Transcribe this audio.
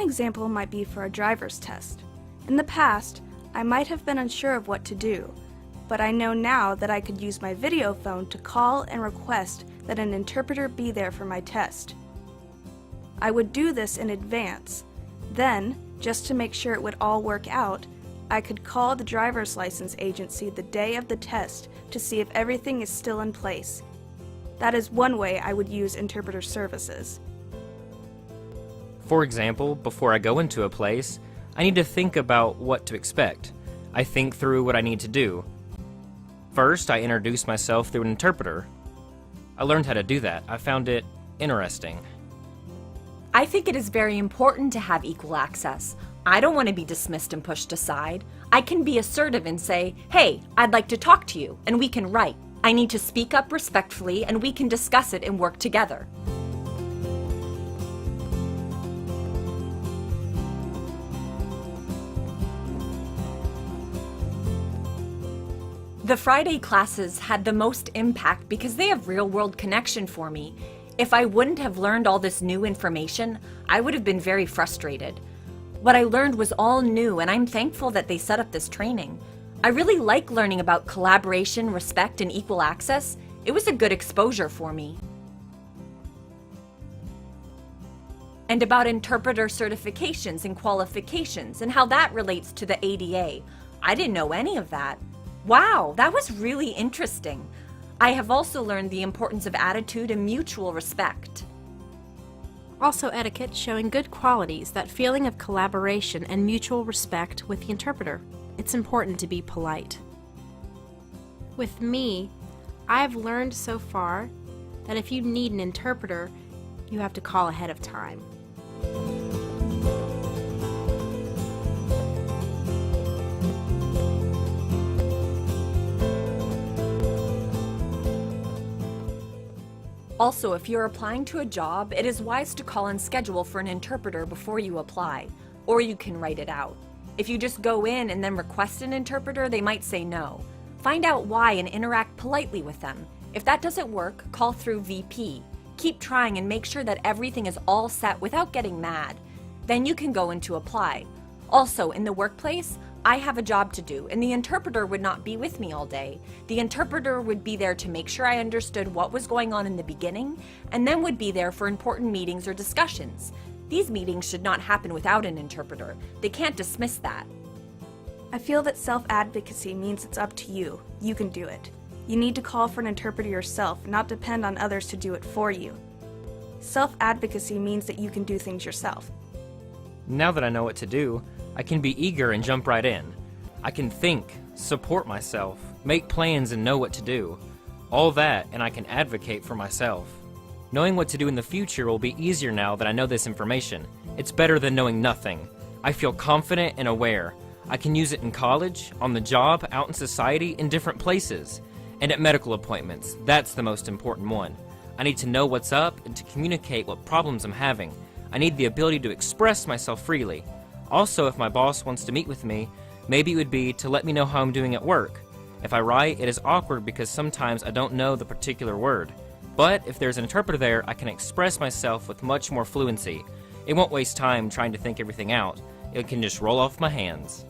One example might be for a driver's test. In the past, I might have been unsure of what to do, but I know now that I could use my video phone to call and request that an interpreter be there for my test. I would do this in advance. Then, just to make sure it would all work out, I could call the driver's license agency the day of the test to see if everything is still in place. That is one way I would use interpreter services. For example, before I go into a place, I need to think about what to expect. I think through what I need to do. First, I introduce myself through an interpreter. I learned how to do that. I found it interesting. I think it is very important to have equal access. I don't want to be dismissed and pushed aside. I can be assertive and say, hey, I'd like to talk to you, and we can write. I need to speak up respectfully, and we can discuss it and work together. The Friday classes had the most impact because they have real-world connection for me. If I wouldn't have learned all this new information, I would have been very frustrated. What I learned was all new, and I'm thankful that they set up this training. I really like learning about collaboration, respect, and equal access. It was a good exposure for me. And about interpreter certifications and qualifications and how that relates to the ADA. I didn't know any of that. Wow, that was really interesting. I have also learned the importance of attitude and mutual respect. Also etiquette showing good qualities, that feeling of collaboration and mutual respect with the interpreter. It's important to be polite. With me, I've learned so far that if you need an interpreter, you have to call ahead of time. Also, if you're applying to a job, it is wise to call and schedule for an interpreter before you apply, or you can write it out. If you just go in and then request an interpreter, they might say no. Find out why and interact politely with them. If that doesn't work, call through VP. Keep trying and make sure that everything is all set without getting mad. Then you can go in to apply. Also, in the workplace, I have a job to do, and the interpreter would not be with me all day. The interpreter would be there to make sure I understood what was going on in the beginning, and then would be there for important meetings or discussions. These meetings should not happen without an interpreter. They can't dismiss that. I feel that self-advocacy means it's up to you. You can do it. You need to call for an interpreter yourself, not depend on others to do it for you. Self-advocacy means that you can do things yourself. Now that I know what to do, I can be eager and jump right in. I can think, support myself, make plans and know what to do. All that, and I can advocate for myself. Knowing what to do in the future will be easier now that I know this information. It's better than knowing nothing. I feel confident and aware. I can use it in college, on the job, out in society, in different places. And at medical appointments. That's the most important one. I need to know what's up and to communicate what problems I'm having. I need the ability to express myself freely. Also, if my boss wants to meet with me, maybe it would be to let me know how I'm doing at work. If I write, it is awkward because sometimes I don't know the particular word. But if there's an interpreter there, I can express myself with much more fluency. It won't waste time trying to think everything out. It can just roll off my hands.